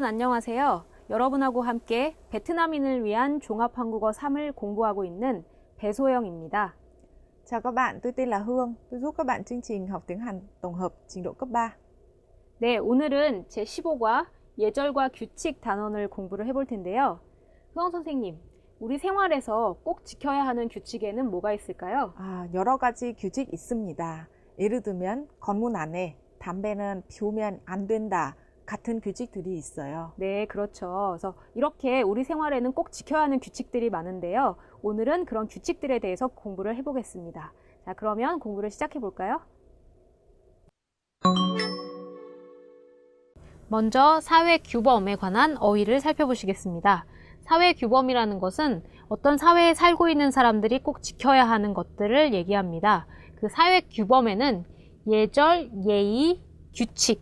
안녕하세요. 여러분하고 함께 베트남인을 위한 종합한국어 3을 공부하고 있는 배소영입니다. Chào các bạn, tôi tên là Hương. Tôi giúp các bạn chương trình học tiếng Hàn tổng hợp trình độ cấp 3. 네, 오늘은 제15과 예절과 규칙 단원을 공부를 해볼 텐데요. 흐엉 선생님, 우리 생활에서 꼭 지켜야 하는 규칙에는 뭐가 있을까요? 여러 가지 규칙 있습니다. 예를 들면 건문 안에 담배는 피우면 안 된다 같은 규칙들이 있어요. 네, 그렇죠. 그래서 이렇게 우리 생활에는 꼭 지켜야 하는 규칙들이 많은데요. 오늘은 그런 규칙들에 대해서 공부를 해보겠습니다. 자, 그러면 공부를 시작해 볼까요? 먼저 사회 규범에 관한 어휘를 살펴보시겠습니다. 사회 규범이라는 것은 어떤 사회에 살고 있는 사람들이 꼭 지켜야 하는 것들을 얘기합니다. 그 사회 규범에는 예절, 예의, 규칙,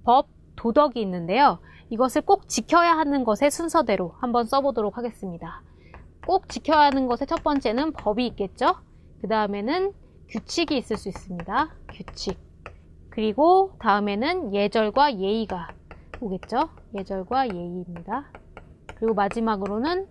법, 도덕이 있는데요. 이것을 꼭 지켜야 하는 것의 순서대로 한번 써보도록 하겠습니다. 꼭 지켜야 하는 것의 첫 번째는 법이 있겠죠. 그 다음에는 규칙이 있을 수 있습니다. 규칙. 그리고 다음에는 예절과 예의가 오겠죠. 예절과 예의입니다. 그리고 마지막으로는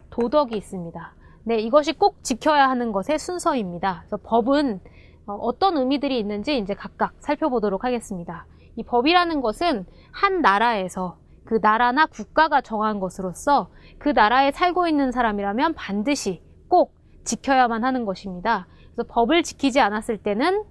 도덕이 있습니다. 네, 이것이 꼭 지켜야 하는 것의 순서입니다. 그래서 법은 어떤 의미들이 있는지 이제 각각 살펴보도록 하겠습니다. 이 법이라는 것은 한 나라에서 그 나라나 국가가 정한 것으로서 그 나라에 살고 있는 사람이라면 반드시 꼭 지켜야만 하는 것입니다. 그래서 법을 지키지 않았을 때는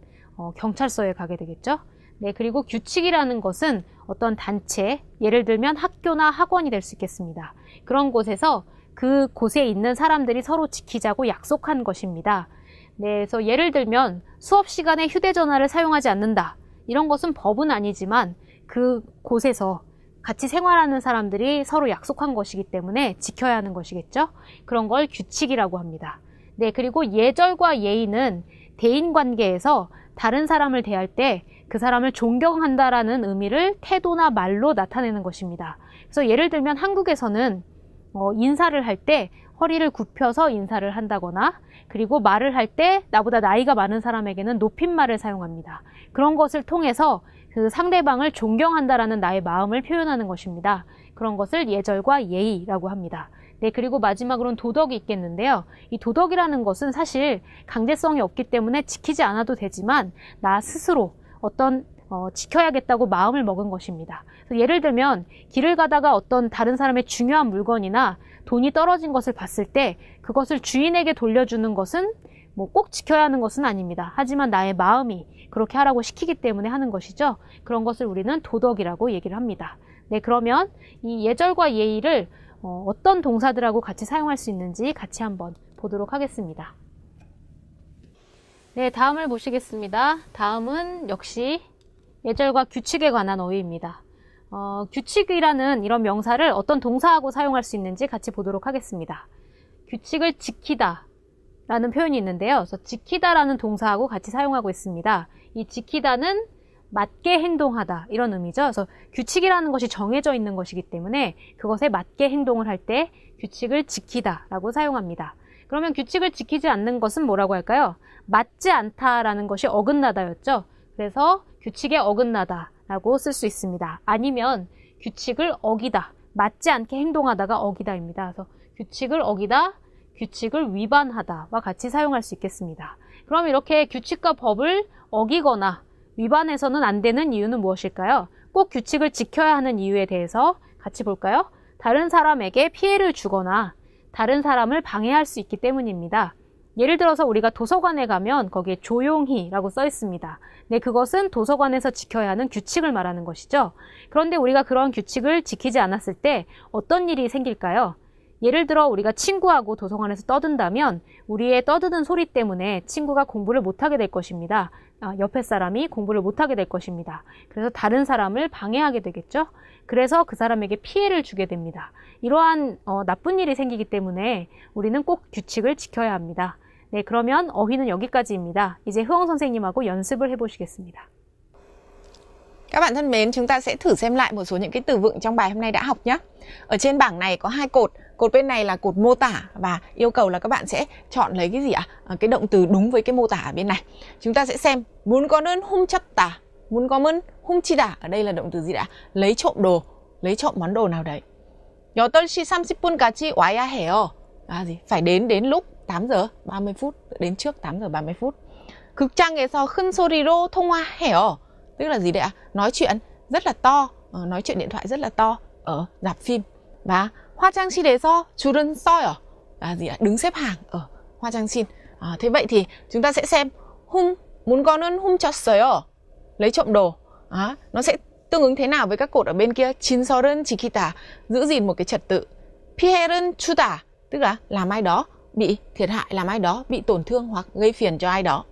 경찰서에 가게 되겠죠. 네, 그리고 규칙이라는 것은 어떤 단체, 예를 들면 학교나 학원이 될 수 있겠습니다. 그런 곳에서 그 곳에 있는 사람들이 서로 지키자고 약속한 것입니다. 네, 그래서 예를 들면 수업 시간에 휴대전화를 사용하지 않는다. 이런 것은 법은 아니지만 그 곳에서 같이 생활하는 사람들이 서로 약속한 것이기 때문에 지켜야 하는 것이겠죠. 그런 걸 규칙이라고 합니다. 네, 그리고 예절과 예의는 대인관계에서 다른 사람을 대할 때 그 사람을 존경한다라는 의미를 태도나 말로 나타내는 것입니다. 그래서 예를 들면 한국에서는 인사를 할 때 허리를 굽혀서 인사를 한다거나 그리고 말을 할 때 나보다 나이가 많은 사람에게는 높임말을 사용합니다. 그런 것을 통해서 그 상대방을 존경한다라는 나의 마음을 표현하는 것입니다. 그런 것을 예절과 예의라고 합니다. 네, 그리고 마지막으로는 도덕이 있겠는데요. 이 도덕이라는 것은 사실 강제성이 없기 때문에 지키지 않아도 되지만 나 스스로 어떤 지켜야겠다고 마음을 먹은 것입니다. 예를 들면 길을 가다가 어떤 다른 사람의 중요한 물건이나 돈이 떨어진 것을 봤을 때 그것을 주인에게 돌려주는 것은 꼭 지켜야 하는 것은 아닙니다. 하지만 나의 마음이 그렇게 하라고 시키기 때문에 하는 것이죠. 그런 것을 우리는 도덕이라고 얘기를 합니다. 네, 그러면 이 예절과 예의를 어떤 동사들하고 같이 사용할 수 있는지 같이 한번 보도록 하겠습니다. 네, 다음을 보시겠습니다. 다음은 역시 예절과 규칙에 관한 어휘입니다. 규칙이라는 이런 명사를 어떤 동사하고 사용할 수 있는지 같이 보도록 하겠습니다. 규칙을 지키다 라는 표현이 있는데요. 그래서 지키다라는 동사하고 같이 사용하고 있습니다. 이 지키다는 맞게 행동하다 이런 의미죠. 그래서 규칙이라는 것이 정해져 있는 것이기 때문에 그것에 맞게 행동을 할 때 규칙을 지키다 라고 사용합니다. 그러면 규칙을 지키지 않는 것은 뭐라고 할까요? 맞지 않다라는 것이 어긋나다였죠. 그래서 규칙에 어긋나다 라고 쓸 수 있습니다. 아니면 규칙을 어기다, 맞지 않게 행동하다가 어기다입니다. 그래서 규칙을 어기다, 규칙을 위반하다와 같이 사용할 수 있겠습니다. 그럼 이렇게 규칙과 법을 어기거나 위반해서는 안 되는 이유는 무엇일까요? 꼭 규칙을 지켜야 하는 이유에 대해서 같이 볼까요? 다른 사람에게 피해를 주거나 다른 사람을 방해할 수 있기 때문입니다. 예를 들어서 우리가 도서관에 가면 거기에 조용히 라고 써 있습니다. 네, 그것은 도서관에서 지켜야 하는 규칙을 말하는 것이죠. 그런데 우리가 그런 규칙을 지키지 않았을 때 어떤 일이 생길까요? 예를 들어 우리가 친구하고 도서관에서 떠든다면 우리의 떠드는 소리 때문에 친구가 공부를 못하게 될 것입니다. 옆에 사람이 공부를 못하게 될 것입니다. 그래서 다른 사람을 방해하게 되겠죠. 그래서 그 사람에게 피해를 주게 됩니다. 이러한 나쁜 일이 생기기 때문에 우리는 꼭 규칙을 지켜야 합니다. 네, 그러면 어휘는 여기까지입니다. 이제 흐엉 선생님하고 연습을 해보시겠습니다. Các bạn thân mến, chúng ta sẽ thử xem lại một số những cái từ vựng trong bài hôm nay đã học nhé. Ở trên bảng này có hai cột. Cột bên này là cột mô tả và yêu cầu là các bạn sẽ chọn lấy cái gì ạ? Cái động từ đúng với cái mô tả ở bên này. Chúng ta sẽ xem muốn có đơn hung chất tả, muốn có mơn hung chi đả. Ở đây là động từ gì đã? Lấy trộm đồ. lấy trộm món đồ nào đấy. 8시 30분까지 와야 해요. phải đến lúc 8 giờ 30 phút, đến trước 8 giờ 30 phút. 극장에서 큰 소리로 통화해요. Tức là gì đấy ạ? Nói chuyện rất là to, nói chuyện điện thoại rất là to ở rạp phim. Và 화장실에서 줄은 서요. Gì ạ? Đứng xếp hàng ở 화장실. Thế vậy thì chúng ta sẽ xem 물건은 훔쳤어요. Lấy trộm đồ. Nó sẽ tương ứng thế nào với các cột ở bên kia? 진설은 지키다, giữ gìn một cái trật tự. 피해는 주다, tức là làm ai đó bị thiệt hại, làm ai đó bị tổn thương hoặc gây phiền cho ai đó.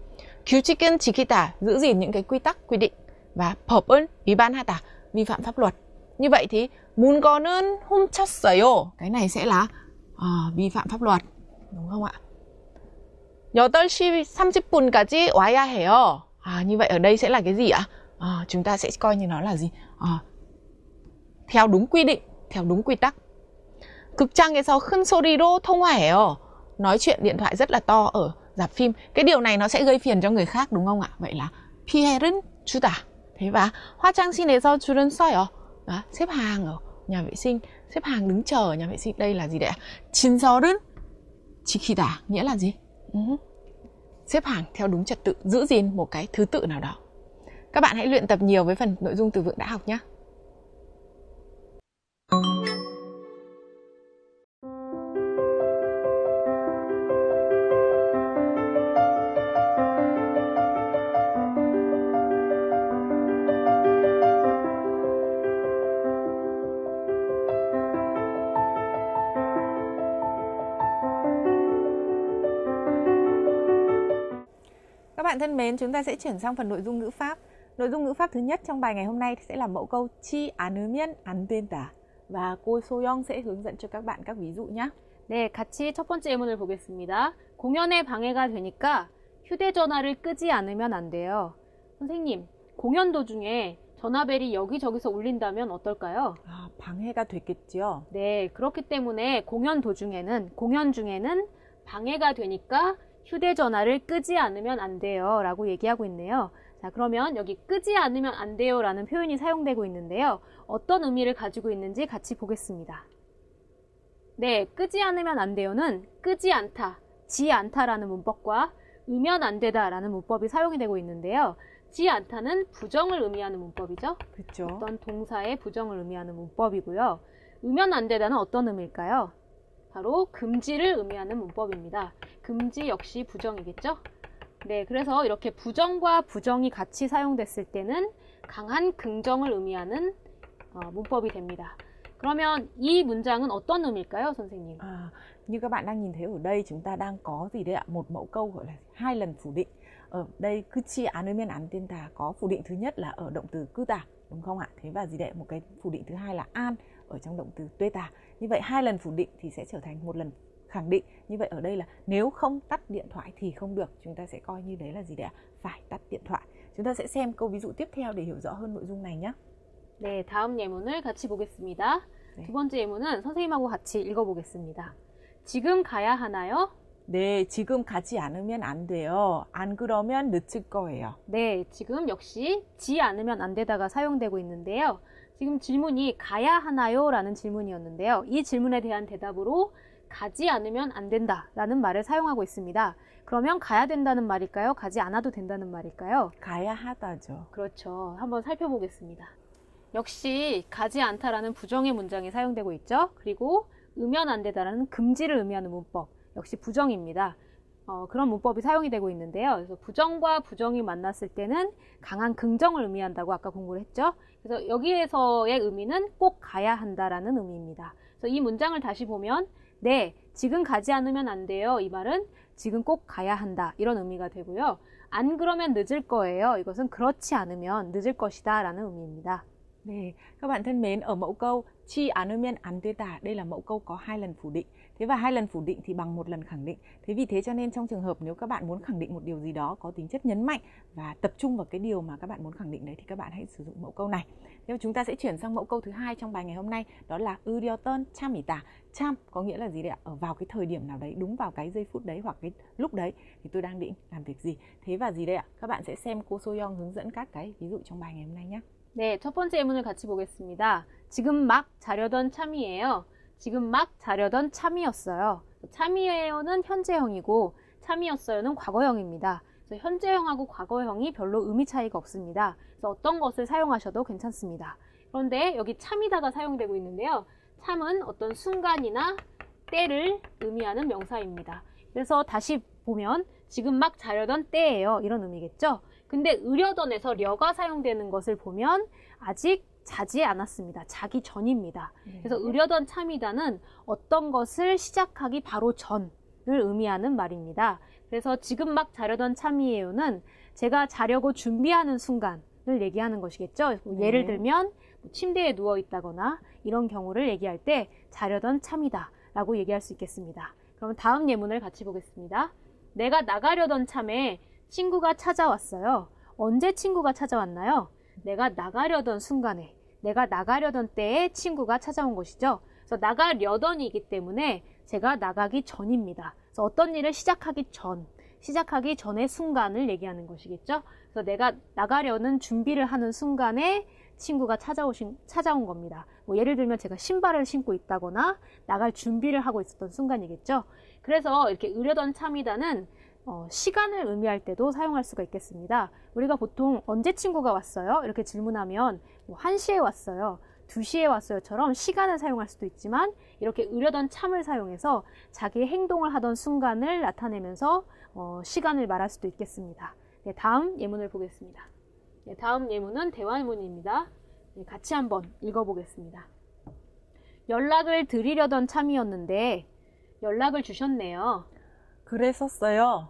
규칙은 지키다, giữ gìn những cái quy tắc, quy định. Và 법은 위반하다, vi phạm pháp luật. Như vậy thì 물건은 훔쳤어요, cái này sẽ là vi phạm pháp luật, đúng không ạ? 8시 30분까지 와야 해요. Như vậy ở đây sẽ là cái gì ạ? Chúng ta sẽ coi như nó là gì? Theo đúng quy định, theo đúng quy tắc. 극장에서 큰 소리로 통화해요. Nói chuyện điện thoại rất là to ở rạp phim. Cái điều này nó sẽ gây phiền cho người khác, đúng không ạ? Vậy là 피해는 주다. Thế và 화장실에서 줄은 서요. Xếp hàng ở nhà vệ sinh, xếp hàng đứng chờ ở nhà vệ sinh. Đây là gì đấy ạ? 진설은 지키다, nghĩa là gì? Xếp hàng theo đúng trật tự, giữ gìn một cái thứ tự nào đó. Các bạn hãy luyện tập nhiều với phần nội dung từ vựng đã học nhé. Các bạn thân mến, chúng ta sẽ chuyển sang phần nội dung ngữ pháp. Nội dung ngữ pháp thứ nhất trong bài ngày hôm nay sẽ là mẫu câu 치 않으면 안 된다. Và cô Soyoung sẽ hướng dẫn cho các bạn các ví dụ nhé. 네, 같이 첫 번째 예문을 보겠습니다. 공연에 방해가 되니까 휴대전화를 끄지 않으면 안 돼요. 선생님, 공연 도중에 전화벨이 여기저기서 울린다면 어떨까요? 방해가 됐겠죠. 네, 그렇기 때문에 공연 중에는 방해가 되니까 휴대전화를 끄지 않으면 안 돼요 라고 얘기하고 있네요. 자, 그러면 여기 끄지 않으면 안 돼요 라는 표현이 사용되고 있는데요. 어떤 의미를 가지고 있는지 같이 보겠습니다. 네, 끄지 않으면 안 돼요는 끄지 않다, 지 않다라는 문법과 으면 안 되다 라는 문법이 사용이 되고 있는데요. 지 않다는 부정을 의미하는 문법이죠. 그렇죠. 어떤 동사의 부정을 의미하는 문법이고요. 으면 안 되다는 어떤 의미일까요? 바로 금지를 의미하는 문법입니다. 금지 역시 부정이겠죠? 네, 그래서 이렇게 부정과 부정이 같이 사용됐을 때는 강한 긍정을 의미하는 문법이 됩니다. 그러면 이 문장은 어떤 의미일까요, 선생님? Như các bạn đang nhìn thấy ở đây, chúng ta đang có gì đấy ạ? Một mẫu câu gọi là 2 lần phủ định. Ở đây 그치 않으면 안 된다 có phủ định thứ nhất là ở động từ 끄다, đúng không ạ? Thế và gì đấy, một cái phủ định thứ hai là an ở trong động từ 되다. Như vậy 2 lần phủ định thì sẽ trở thành 1 lần khẳng định. Như vậy ở đây là nếu không tắt điện thoại thì không được. Chúng ta sẽ coi như đấy là gì đấy ạ? Phải tắt điện thoại. Chúng ta sẽ xem câu ví dụ tiếp theo để hiểu rõ hơn nội dung này nhé. 네, 다음 예문을 같이 보겠습니다. 네. 두 번째 예문은 선생님하고 같이 읽어보겠습니다. 지금 가야 하나요? 네, 지금 가지 않으면 안 돼요. 안 그러면 늦을 거예요. 네, 지금 역시 지 않으면 안 되다가 사용되고 있는데요. 지금 질문이 가야 하나요? 라는 질문이었는데요. 이 질문에 대한 대답으로 가지 않으면 안 된다 라는 말을 사용하고 있습니다. 그러면 가야 된다는 말일까요? 가지 않아도 된다는 말일까요? 가야 하다죠. 그렇죠. 한번 살펴보겠습니다. 역시 가지 않다라는 부정의 문장이 사용되고 있죠. 그리고 으면 안 되다라는 금지를 의미하는 문법 역시 부정입니다. 그런 문법이 사용이 되고 있는데요. 그래서 부정과 부정이 만났을 때는 강한 긍정을 의미한다고 아까 공부를 했죠. 그래서 여기에서의 의미는 꼭 가야 한다라는 의미입니다. 그래서 이 문장을 다시 보면 네, 지금 가지 않으면 안 돼요. 이 말은 지금 꼭 가야 한다. 이런 의미가 되고요. 안 그러면 늦을 거예요. 이것은 그렇지 않으면 늦을 것이다 라는 의미입니다. 네, các bạn thân mến, ở mẫu câu 치 않으면 안 되다, đây là mẫu câu có 2 lần phủ định. Thế và 2 lần phủ định thì bằng 1 lần khẳng định. Thế vì thế cho nên trong trường hợp nếu các bạn muốn khẳng định một điều gì đó có tính chất nhấn mạnh và tập trung vào cái điều mà các bạn muốn khẳng định đấy thì các bạn hãy sử dụng mẫu câu này. Thế và chúng ta sẽ chuyển sang mẫu câu thứ hai trong bài ngày hôm nay, đó là 의료던 참이다. 참 có nghĩa là gì đấy ạ? Ở vào cái thời điểm nào đấy, đúng vào cái giây phút đấy hoặc cái lúc đấy thì tôi đang định làm việc gì. Thế và gì đây ạ? Các bạn sẽ xem cô Soyoung hướng dẫn các cái ví dụ trong bài ngày hôm nay nhé. 네, 첫 번째 예문을 같이 보겠습니다. 지금 막 자려던 참이에요. 지금 막 자려던 참이었어요. 참이에요는 현재형이고 참이었어요는 과거형입니다. 그래서 현재형하고 과거형이 별로 의미 차이가 없습니다. 그래서 어떤 것을 사용하셔도 괜찮습니다. 그런데 여기 참이다가 사용되고 있는데요. 참은 어떤 순간이나 때를 의미하는 명사입니다. 그래서 다시 보면 지금 막 자려던 때예요. 이런 의미겠죠. 근데 으려던에서 려가 사용되는 것을 보면 아직 자지 않았습니다. 자기 전입니다. 그래서 으려던 참이다는 어떤 것을 시작하기 바로 전을 의미하는 말입니다. 그래서 지금 막 자려던 참이에요는 제가 자려고 준비하는 순간을 얘기하는 것이겠죠. 예를 들면 침대에 누워 있다거나 이런 경우를 얘기할 때 자려던 참이다 라고 얘기할 수 있겠습니다. 그럼 다음 예문을 같이 보겠습니다. 내가 나가려던 참에 친구가 찾아왔어요. 언제 친구가 찾아왔나요? 내가 나가려던 순간에, 내가 나가려던 때에 친구가 찾아온 것이죠. 그래서 나가려던이기 때문에 제가 나가기 전입니다. 그래서 어떤 일을 시작하기 전의 순간을 얘기하는 것이겠죠. 그래서 내가 나가려는 준비를 하는 순간에 친구가 찾아온 겁니다. 예를 들면 제가 신발을 신고 있다거나 나갈 준비를 하고 있었던 순간이겠죠. 그래서 이렇게 으려던 참이다는 시간을 의미할 때도 사용할 수가 있겠습니다. 우리가 보통 언제 친구가 왔어요? 이렇게 질문하면 1시에 왔어요, 2시에 왔어요처럼 시간을 사용할 수도 있지만 이렇게 으려던 참을 사용해서 자기의 행동을 하던 순간을 나타내면서 시간을 말할 수도 있겠습니다. 네, 다음 예문을 보겠습니다. 네, 다음 예문은 대화문입니다. 네, 같이 한번 읽어보겠습니다. 연락을 드리려던 참이었는데 연락을 주셨네요. 그랬었어요.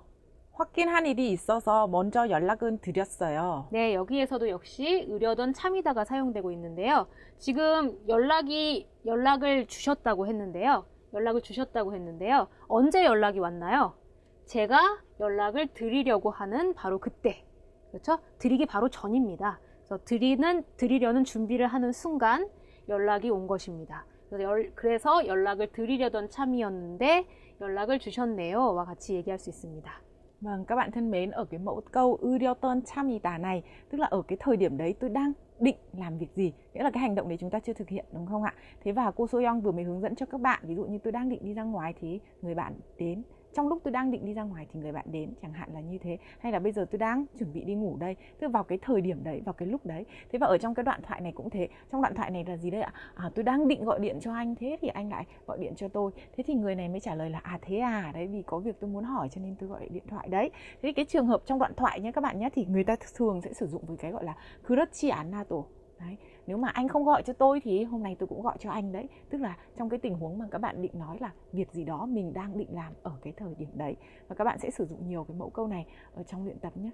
확인한 일이 있어서 먼저 연락은 드렸어요. 네, 여기에서도 역시 으려던 참이다가 사용되고 있는데요. 지금 연락을 주셨다고 했는데요. 언제 연락이 왔나요? 제가 연락을 드리려고 하는 바로 그때. 그렇죠? 드리기 바로 전입니다. 그래서 드리려는 준비를 하는 순간 연락이 온 것입니다. 그래서 연락을 드리려던 참이었는데 연락을 주셨네요와 같이 얘기할 수 있습니다. Vâng, các bạn thân mến, ở cái mẫu câu 으려던 참이다 này, tức là ở cái thời điểm đấy tôi đang định làm việc gì, nghĩa là cái hành động đấy chúng ta chưa thực hiện, đúng không ạ? Thế và cô Soyoung vừa mới hướng dẫn cho các bạn, ví dụ như tôi đang định đi ra ngoài thì người bạn đến. Trong lúc tôi đang định đi ra ngoài thì người bạn đến, chẳng hạn là như thế. Hay là bây giờ tôi đang chuẩn bị đi ngủ đây, tức là vào cái thời điểm đấy, vào cái lúc đấy. Thế và ở trong cái đoạn thoại này cũng thế. Trong đoạn thoại này là gì đây ạ? Tôi đang định gọi điện cho anh, thế thì anh lại gọi điện cho tôi. Thế thì người này mới trả lời là thế à, đấy vì có việc tôi muốn hỏi cho nên tôi gọi điện thoại đấy. Thế thì cái trường hợp trong đoạn thoại nhé các bạn nhé, thì người ta thường sẽ sử dụng với cái gọi là 그렇지 않아도. Đấy, nếu mà anh không gọi cho tôi thì hôm nay tôi cũng gọi cho anh đấy. Tức là trong cái tình huống mà các bạn định nói là việc gì đó mình đang định làm ở cái thời điểm đấy. Và các bạn sẽ sử dụng nhiều cái mẫu câu này ở trong luyện tập nhé.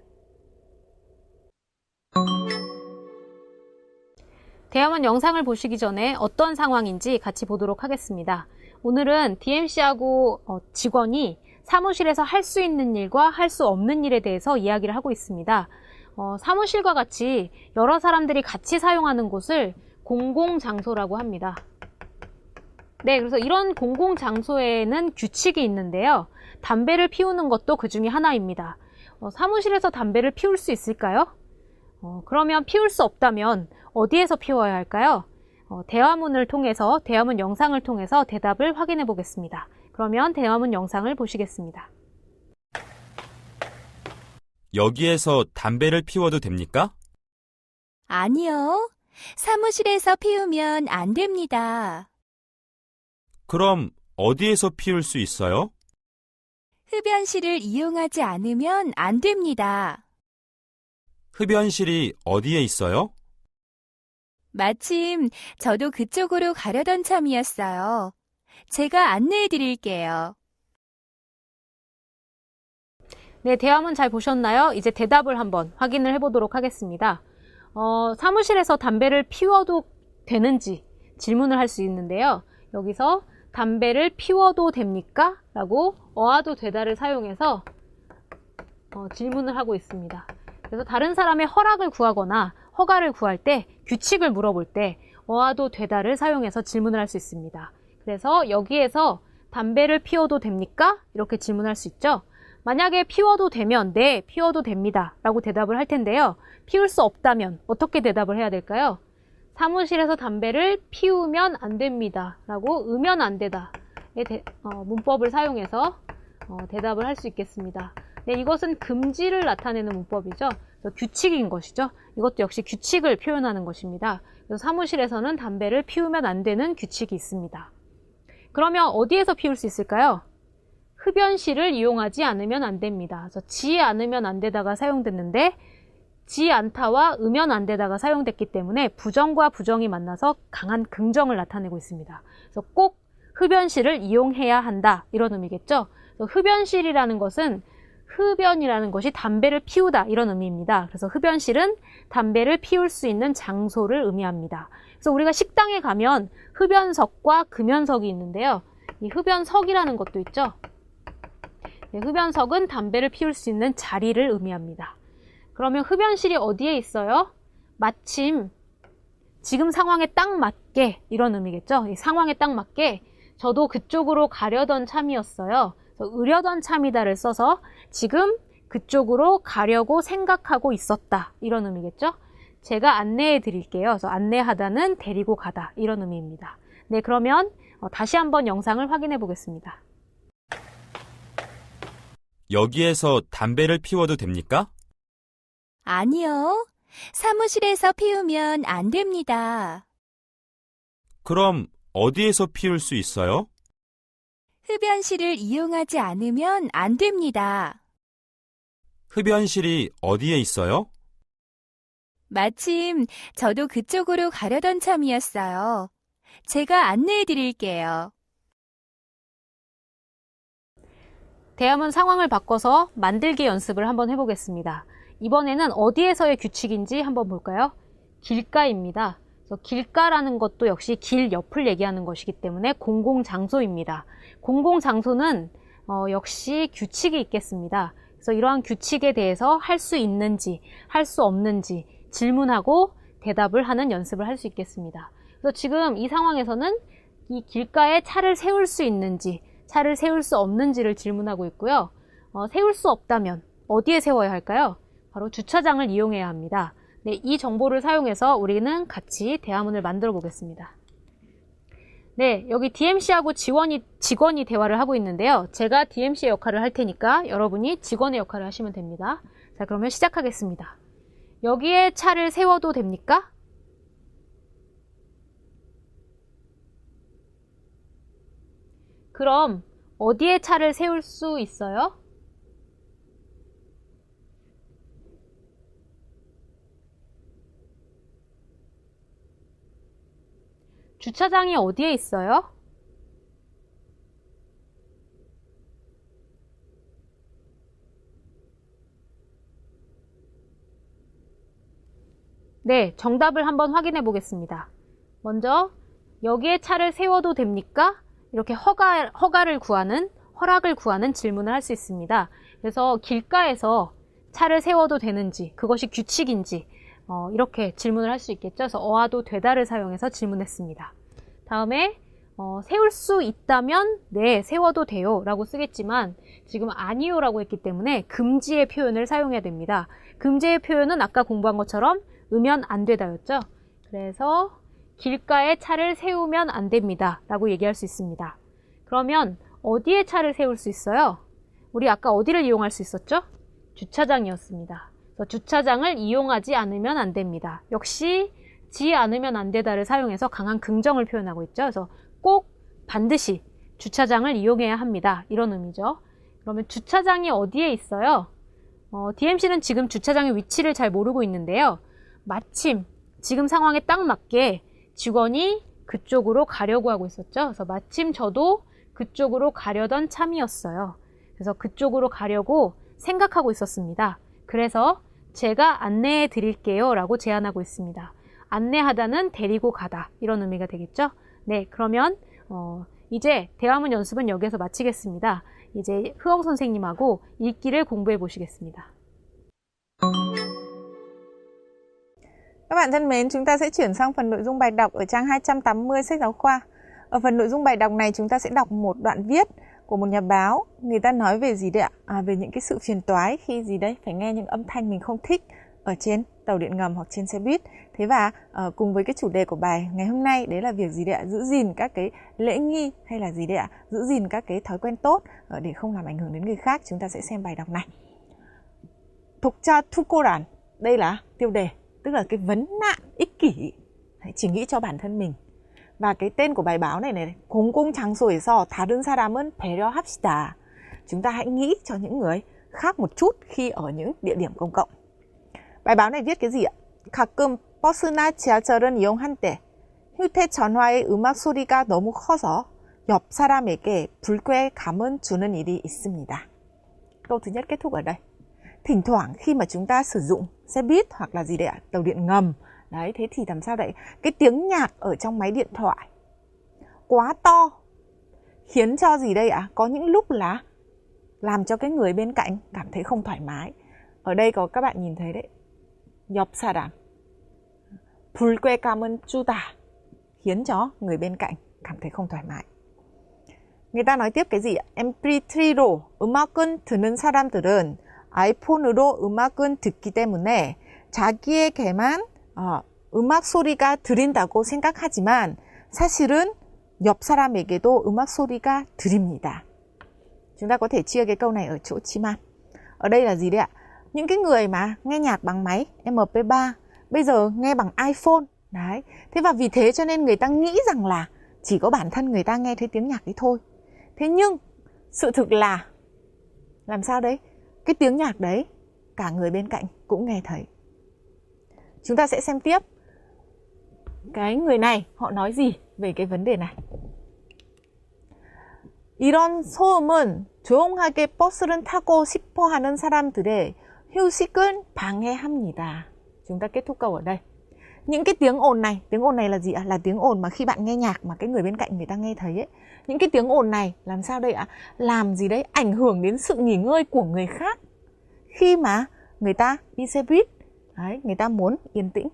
대화문 영상을 보시기 전에 어떤 상황인지 같이 보도록 하겠습니다. 오늘은 DMC하고 직원이 사무실에서 할 수 있는 일과 할 수 없는 일에 대해서 이야기를 하고 있습니다. 사무실과 같이 여러 사람들이 같이 사용하는 곳을 공공장소라고 합니다. 네, 그래서 이런 공공장소에는 규칙이 있는데요. 담배를 피우는 것도 그 중에 하나입니다. 사무실에서 담배를 피울 수 있을까요? 그러면 피울 수 없다면 어디에서 피워야 할까요? 대화문 영상을 통해서 대답을 확인해 보겠습니다. 그러면 대화문 영상을 보시겠습니다. 여기에서 담배를 피워도 됩니까? 아니요. 사무실에서 피우면 안 됩니다. 그럼 어디에서 피울 수 있어요? 흡연실을 이용하지 않으면 안 됩니다. 흡연실이 어디에 있어요? 마침 저도 그쪽으로 가려던 참이었어요. 제가 안내해 드릴게요. 네, 대화문 잘 보셨나요? 이제 대답을 한번 확인을 해보도록 하겠습니다. 사무실에서 담배를 피워도 되는지 질문을 할 수 있는데요. 여기서 담배를 피워도 됩니까? 라고 어와도 되다를 사용해서 질문을 하고 있습니다. 그래서 다른 사람의 허락을 구하거나 허가를 구할 때, 규칙을 물어볼 때 어와도 되다를 사용해서 질문을 할 수 있습니다. 그래서 여기에서 담배를 피워도 됩니까? 이렇게 질문할 수 있죠. 만약에 피워도 되면 네, 피워도 됩니다 라고 대답을 할 텐데요. 피울 수 없다면 어떻게 대답을 해야 될까요? 사무실에서 담배를 피우면 안 됩니다 라고 으면 안 되다 문법을 사용해서 대답을 할 수 있겠습니다. 네, 이것은 금지를 나타내는 문법이죠. 규칙인 것이죠. 이것도 역시 규칙을 표현하는 것입니다. 그래서 사무실에서는 담배를 피우면 안 되는 규칙이 있습니다. 그러면 어디에서 피울 수 있을까요? 흡연실을 이용하지 않으면 안 됩니다. 그래서 지 않으면 안 되다가 사용됐는데 지 않다와 으면 안 되다가 사용됐기 때문에 부정과 부정이 만나서 강한 긍정을 나타내고 있습니다. 그래서 꼭 흡연실을 이용해야 한다 이런 의미겠죠. 흡연실이라는 것은 흡연이라는 것이 담배를 피우다 이런 의미입니다. 그래서 흡연실은 담배를 피울 수 있는 장소를 의미합니다. 그래서 우리가 식당에 가면 흡연석과 금연석이 있는데요. 이 흡연석이라는 것도 있죠. 네, 흡연석은 담배를 피울 수 있는 자리를 의미합니다. 그러면 흡연실이 어디에 있어요? 마침 지금 상황에 딱 맞게 이런 의미겠죠. 이 상황에 딱 맞게 저도 그쪽으로 가려던 참이었어요. 으려던 참이다를 써서 지금 그쪽으로 가려고 생각하고 있었다 이런 의미겠죠. 제가 안내해 드릴게요. 그래서 안내하다는 데리고 가다 이런 의미입니다. 네, 그러면 다시 한번 영상을 확인해 보겠습니다. 여기에서 담배를 피워도 됩니까? 아니요. 사무실에서 피우면 안 됩니다. 그럼 어디에서 피울 수 있어요? 흡연실을 이용하지 않으면 안 됩니다. 흡연실이 어디에 있어요? 마침 저도 그쪽으로 가려던 참이었어요. 제가 안내해 드릴게요. 대화문 상황을 바꿔서 만들기 연습을 한번 해보겠습니다. 이번에는 어디에서의 규칙인지 한번 볼까요? 길가입니다. 그래서 길가라는 것도 역시 길 옆을 얘기하는 것이기 때문에 공공장소입니다. 공공장소는 역시 규칙이 있겠습니다. 그래서 이러한 규칙에 대해서 할 수 있는지 할 수 없는지 질문하고 대답을 하는 연습을 할 수 있겠습니다. 그래서 지금 이 상황에서는 이 길가에 차를 세울 수 있는지 차를 세울 수 없는지를 질문하고 있고요. 세울 수 없다면 어디에 세워야 할까요? 바로 주차장을 이용해야 합니다. 네, 이 정보를 사용해서 우리는 같이 대화문을 만들어 보겠습니다. 네, 여기 DMC하고 직원이 대화를 하고 있는데요. 제가 DMC의 역할을 할 테니까 여러분이 직원의 역할을 하시면 됩니다. 자, 그러면 시작하겠습니다. 여기에 차를 세워도 됩니까? 그럼 어디에 차를 세울 수 있어요? 주차장이 어디에 있어요? 네, 정답을 한번 확인해 보겠습니다. 먼저 여기에 차를 세워도 됩니까? 이렇게 허락을 구하는 질문을 할 수 있습니다. 그래서 길가에서 차를 세워도 되는지, 그것이 규칙인지 이렇게 질문을 할 수 있겠죠. 그래서 어와도 되다를 사용해서 질문했습니다. 다음에 세울 수 있다면 네, 세워도 돼요 라고 쓰겠지만 지금 아니요 라고 했기 때문에 금지의 표현을 사용해야 됩니다. 금지의 표현은 아까 공부한 것처럼 으면 안 되다였죠. 그래서 길가에 차를 세우면 안 됩니다 라고 얘기할 수 있습니다. 그러면 어디에 차를 세울 수 있어요? 우리 아까 어디를 이용할 수 있었죠? 주차장이었습니다. 그래서 주차장을 이용하지 않으면 안 됩니다. 역시 지 않으면 안 되다를 사용해서 강한 긍정을 표현하고 있죠. 그래서 꼭 반드시 주차장을 이용해야 합니다. 이런 의미죠. 그러면 주차장이 어디에 있어요? DMC는 지금 주차장의 위치를 잘 모르고 있는데요. 마침 지금 상황에 딱 맞게 직원이 그쪽으로 가려고 하고 있었죠. 그래서 마침 저도 그쪽으로 가려던 참이었어요. 그래서 그쪽으로 가려고 생각하고 있었습니다. 그래서 제가 안내해 드릴게요 라고 제안하고 있습니다. 안내하다는 데리고 가다 이런 의미가 되겠죠. 네, 그러면 이제 대화문 연습은 여기서 마치겠습니다. 이제 흐엉 선생님하고 읽기를 공부해 보시겠습니다. Các bạn thân mến, chúng ta sẽ chuyển sang phần nội dung bài đọc ở trang 280 sách giáo khoa. Ở phần nội dung bài đọc này chúng ta sẽ đọc một đoạn viết của một nhà báo, người ta nói về gì đấy ạ? Về những cái sự phiền toái khi gì đấy phải nghe những âm thanh mình không thích ở trên tàu điện ngầm hoặc trên xe buýt. Thế và cùng với cái chủ đề của bài ngày hôm nay, đấy là việc gì đấy ạ? Giữ gìn các cái lễ nghi hay là gì đấy ạ? Giữ gìn các cái thói quen tốt để không làm ảnh hưởng đến người khác. Chúng ta sẽ xem bài đọc này. 독자 투고란, đây là tiêu đề, tức là cái vấn nạn ích kỷ, chỉ nghĩ cho bản thân mình. Và cái tên của bài báo này 공공장소에서 다른 사람은 배려합시다. Chúng ta hãy nghĩ cho những người khác một chút khi ở những địa điểm công cộng. bài báo này viết cái gì ạ? 가끔 버스나 지하철은 이용할 때 휴대전화의 음악 소리가 너무 커서 옆 사람에게 불쾌감을 주는 일이 있습니다. Câu thứ nhất kết thúc ở đây. Thỉnh thoảng khi mà chúng ta sử dụng xe buýt hoặc là gì đấy ạ? Tàu điện ngầm. Đấy, thế thì làm sao đấy? Cái tiếng nhạc ở trong máy điện thoại quá to khiến cho gì đây ạ? Có những lúc là làm cho cái người bên cạnh cảm thấy không thoải mái. Ở đây có các bạn nhìn thấy đấy. 옆 사람 불쾌감은 주다, khiến cho người bên cạnh cảm thấy không thoải mái. người ta nói tiếp cái gì ạ? MP3로 음악은 듣는 사람들은 아이폰으로 음악은 듣기 때문에 자기에게만 음악 소리가 들린다고 생각하지만 사실은 옆 사람에게도 음악 소리가 들립니다. Chúng ta có thể chia cái câu này ở chỗ chi man. Ở đây là gì đấy ạ? Những cái người mà nghe nhạc bằng máy MP3 bây giờ nghe bằng iPhone. Đấy. Thế và vì thế cho nên người ta nghĩ rằng là chỉ có bản thân người ta nghe thấy tiếng nhạc đấy thôi. Thế nhưng sự thực là làm sao đấy? Cái tiếng nhạc đấy cả người bên cạnh cũng nghe thấy. Chúng ta sẽ xem tiếp cái người này họ nói gì về cái vấn đề này. 이런 소음은 조용하게 버스를 타고 싶어 하는 사람들의 휴식을 방해합니다. Chúng ta kết thúc câu ở đây. Những cái tiếng ồn này là gì ạ? Là tiếng ồn mà khi bạn nghe nhạc mà cái người bên cạnh người ta nghe thấy ấy. Những cái tiếng ồn này làm sao đây ạ? Làm gì đấy ảnh hưởng đến sự nghỉ ngơi của người khác. Khi mà người ta đi xe buýt, đấy, người ta muốn yên tĩnh.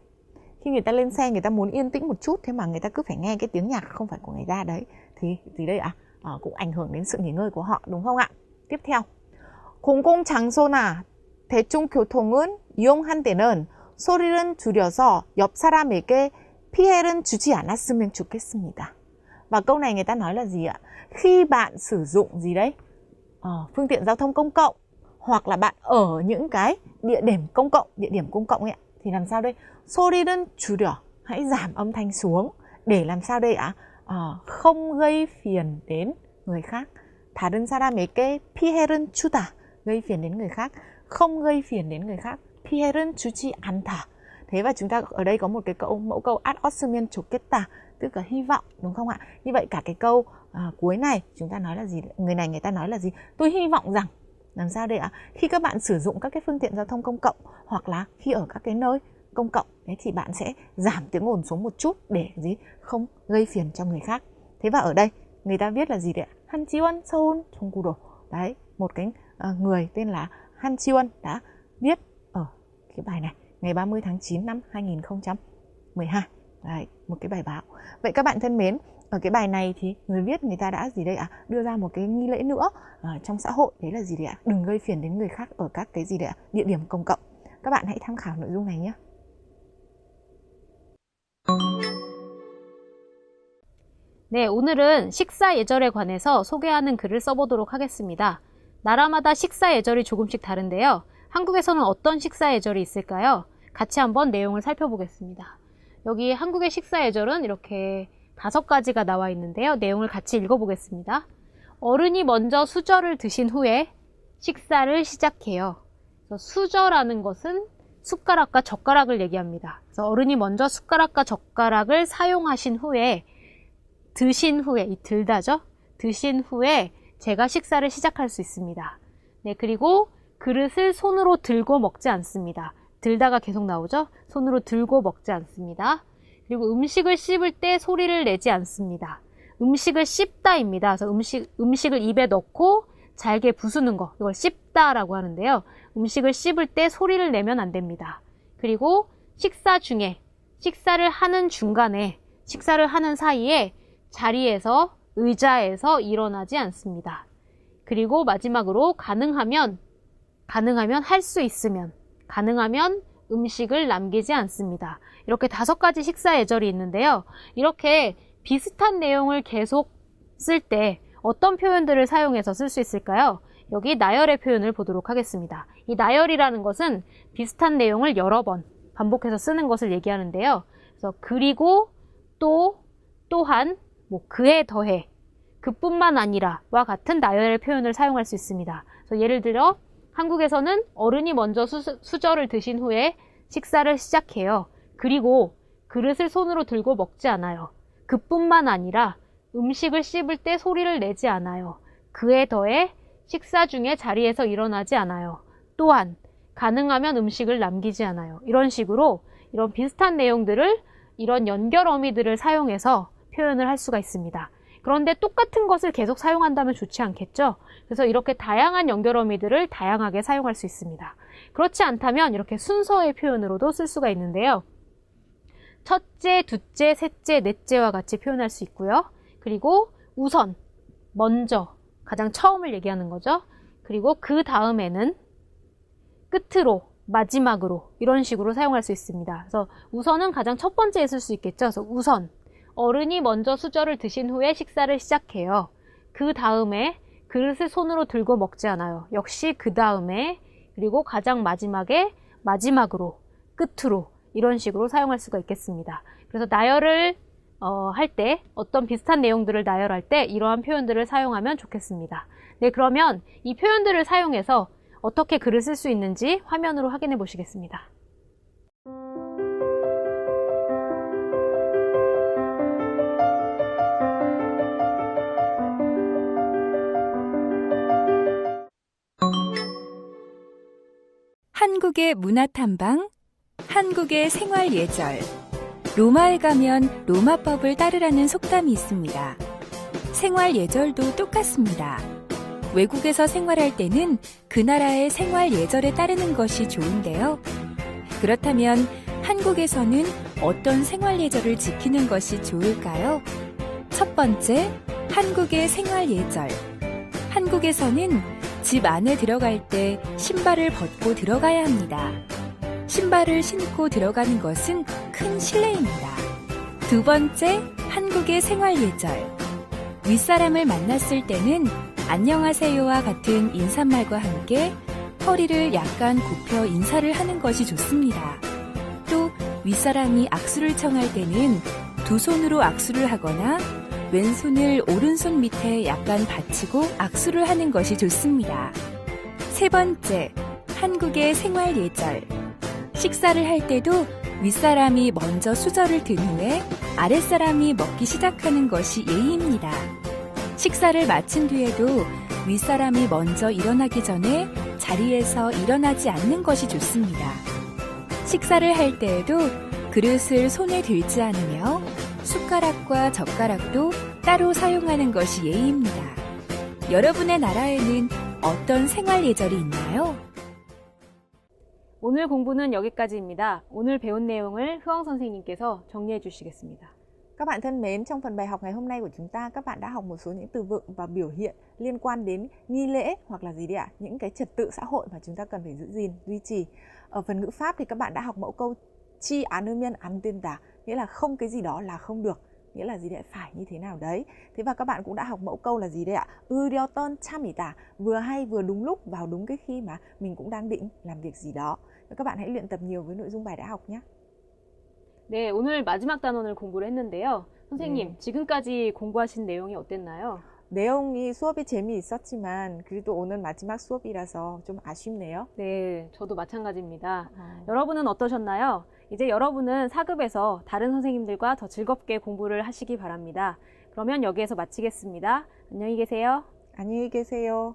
Khi người ta lên xe người ta muốn yên tĩnh một chút, thế mà người ta cứ phải nghe cái tiếng nhạc không phải của người ta đấy. Thì gì đây ạ? Cũng ảnh hưởng đến sự nghỉ ngơi của họ, đúng không ạ? Tiếp theo. 공공장소나 대중교통은 이용한 때는 소리를 줄여서 옆 사람에게 피해를 주지 않았으면 좋겠습니다. Và câu này người ta nói là gì ạ? Khi bạn sử dụng gì đấy? Phương tiện giao thông công cộng hoặc là bạn ở những cái địa điểm công cộng ấy, thì làm sao đây? 소리를 줄여, hãy giảm âm thanh xuống để làm sao đây ạ? Không gây phiền đến người khác. 다른 사람에게 피해를 주다, gây phiền đến người khác, không gây phiền đến người khác. 피해를 주지 않다. Thế và chúng ta ở đây có một cái mẫu câu 았었으면 좋겠다, tức là hy vọng, đúng không ạ? Như vậy cả cái câu cuối này chúng ta nói là gì? Người ta nói là gì? Tôi hy vọng rằng làm sao đây ạ? Khi các bạn sử dụng các cái phương tiện giao thông công cộng hoặc là khi ở các cái nơi công cộng đấy thì bạn sẽ giảm tiếng ồn xuống một chút để gì? Không gây phiền cho người khác. Thế và ở đây người ta viết là gì đấy ạ? 한지원 서울 종구로. Đấy, một cái người tên là 한지원 đã viết ở cái bài này ngày 30 tháng 9 năm 2012. Đấy, một cái bài báo. Vậy các bạn thân mến, ở cái bài này thì người viết người ta đã gì đây ạ? Đưa ra một cái nghi lễ nữa trong xã hội, đấy là gì đấy ạ? Đừng gây phiền đến người khác ở các cái gì đấy ạ? Địa điểm công cộng. Các bạn hãy tham khảo nội dung này nhé. 네, 오늘은 식사 예절에 관해서 소개하는 글을 써보도록 하겠습니다. 나라마다 식사 예절이 조금씩 다른데요. 한국에서는 어떤 식사 예절이 있을까요? 같이 한번 내용을 살펴보겠습니다. 여기 한국의 식사 예절은 이렇게 5가지가 나와 있는데요. 내용을 같이 읽어보겠습니다. 어른이 먼저 수저를 드신 후에 식사를 시작해요. 그래서 수저라는 것은 숟가락과 젓가락을 얘기합니다. 그래서 어른이 먼저 숟가락과 젓가락을 사용하신 후에 드신 후에, 이 들다죠? 드신 후에 제가 식사를 시작할 수 있습니다. 네, 그리고 그릇을 손으로 들고 먹지 않습니다. 들다가 계속 나오죠? 손으로 들고 먹지 않습니다. 그리고 음식을 씹을 때 소리를 내지 않습니다. 음식을 씹다입니다. 그래서 음식을 입에 넣고 잘게 부수는 거, 이걸 씹다라고 하는데요. 음식을 씹을 때 소리를 내면 안 됩니다. 그리고 식사 중에, 식사를 하는 중간에, 식사를 하는 사이에 자리에서, 의자에서 일어나지 않습니다. 그리고 마지막으로 가능하면 할 수 있으면, 가능하면 음식을 남기지 않습니다. 이렇게 5가지 식사 예절이 있는데요. 이렇게 비슷한 내용을 계속 쓸 때 어떤 표현들을 사용해서 쓸 수 있을까요? 여기 나열의 표현을 보도록 하겠습니다. 이 나열이라는 것은 비슷한 내용을 여러 번 반복해서 쓰는 것을 얘기하는데요. 그래서 그리고, 또, 또한, 그에 더해, 그뿐만 아니라와 같은 나열의 표현을 사용할 수 있습니다. 그래서 예를 들어 한국에서는 어른이 먼저 수저를 드신 후에 식사를 시작해요. 그리고 그릇을 손으로 들고 먹지 않아요. 그뿐만 아니라 음식을 씹을 때 소리를 내지 않아요. 그에 더해 식사 중에 자리에서 일어나지 않아요. 또한 가능하면 음식을 남기지 않아요. 이런 식으로 이런 비슷한 내용들을, 이런 연결 어미들을 사용해서 표현을 할 수가 있습니다. 그런데 똑같은 것을 계속 사용한다면 좋지 않겠죠? 그래서 이렇게 다양한 연결 어미들을 다양하게 사용할 수 있습니다. 그렇지 않다면 이렇게 순서의 표현으로도 쓸 수가 있는데요. 첫째, 둘째, 셋째, 넷째와 같이 표현할 수 있고요. 그리고 우선, 먼저, 가장 처음을 얘기하는 거죠. 그리고 그 다음에는 끝으로, 마지막으로 이런 식으로 사용할 수 있습니다. 그래서 우선은 가장 첫 번째에 쓸 수 있겠죠. 그래서 우선, 어른이 먼저 수저를 드신 후에 식사를 시작해요. 그 다음에 그릇을 손으로 들고 먹지 않아요. 역시 그 다음에, 그리고 가장 마지막에, 마지막으로, 끝으로 이런 식으로 사용할 수가 있겠습니다. 그래서 나열을 할 때, 어떤 비슷한 내용들을 나열할 때 이러한 표현들을 사용하면 좋겠습니다. 네, 그러면 이 표현들을 사용해서 어떻게 글을 쓸 수 있는지 화면으로 확인해 보시겠습니다. 한국의 문화탐방, 한국의 생활 예절. 로마에 가면 로마법을 따르라는 속담이 있습니다. 생활 예절도 똑같습니다. 외국에서 생활할 때는 그 나라의 생활 예절에 따르는 것이 좋은데요. 그렇다면 한국에서는 어떤 생활 예절을 지키는 것이 좋을까요? 첫 번째, 한국의 생활 예절. 한국에서는 집 안에 들어갈 때 신발을 벗고 들어가야 합니다. 신발을 신고 들어가는 것은 큰 실례입니다. 두 번째, 한국의 생활 예절. 윗사람을 만났을 때는 안녕하세요와 같은 인사말과 함께 허리를 약간 굽혀 인사를 하는 것이 좋습니다. 또 윗사람이 악수를 청할 때는 두 손으로 악수를 하거나 왼손을 오른손 밑에 약간 받치고 악수를 하는 것이 좋습니다. 세 번째, 한국의 생활 예절. 식사를 할 때도 윗사람이 먼저 수저를 든 후에 아랫사람이 먹기 시작하는 것이 예의입니다. 식사를 마친 뒤에도 윗사람이 먼저 일어나기 전에 자리에서 일어나지 않는 것이 좋습니다. 식사를 할 때에도 그릇을 손에 들지 않으며 숟가락과 젓가락도 따로 사용하는 것이 예의입니다. 여러분의 나라에는 어떤 생활 예절이 있나요? 오늘 공부는 여기까지입니다. 오늘 배운 내용을 흐엉 선생님께서 정리해 주시겠습니다. Các bạn thân mến, trong phần bài học ngày hôm nay của chúng ta, các bạn đã học một số những từ vựng và biểu hiện liên quan đến nghi lễ hoặc là gì đấy ạ? Những cái trật tự xã hội mà chúng ta cần phải giữ gìn, duy trì. Ở phần ngữ pháp thì các bạn đã học mẫu câu chi án ư miên án tiên tả, nghĩa là không cái gì đó là không được, nghĩa là gì đấy, phải như thế nào đấy. Thế và các bạn cũng đã học mẫu câu là gì đấy ạ? Ư đeo tơn chăm ỉ tả, vừa hay vừa đúng lúc, vào đúng cái khi mà mình cũng đang định làm việc gì đó. các bạn hãy luyện tập nhiều với nội dung bài đã học nhé. 네, 오늘 마지막 단원을 공부를 했는데요. 선생님, 지금까지 공부하신 내용이 어땠나요? 내용이 수업이 재미있었지만 그래도 오늘 마지막 수업이라서 좀 아쉽네요. 네, 저도 마찬가지입니다. 여러분은 어떠셨나요? 이제 여러분은 4급에서 다른 선생님들과 더 즐겁게 공부를 하시기 바랍니다. 그러면 여기에서 마치겠습니다. 안녕히 계세요. 안녕히 계세요.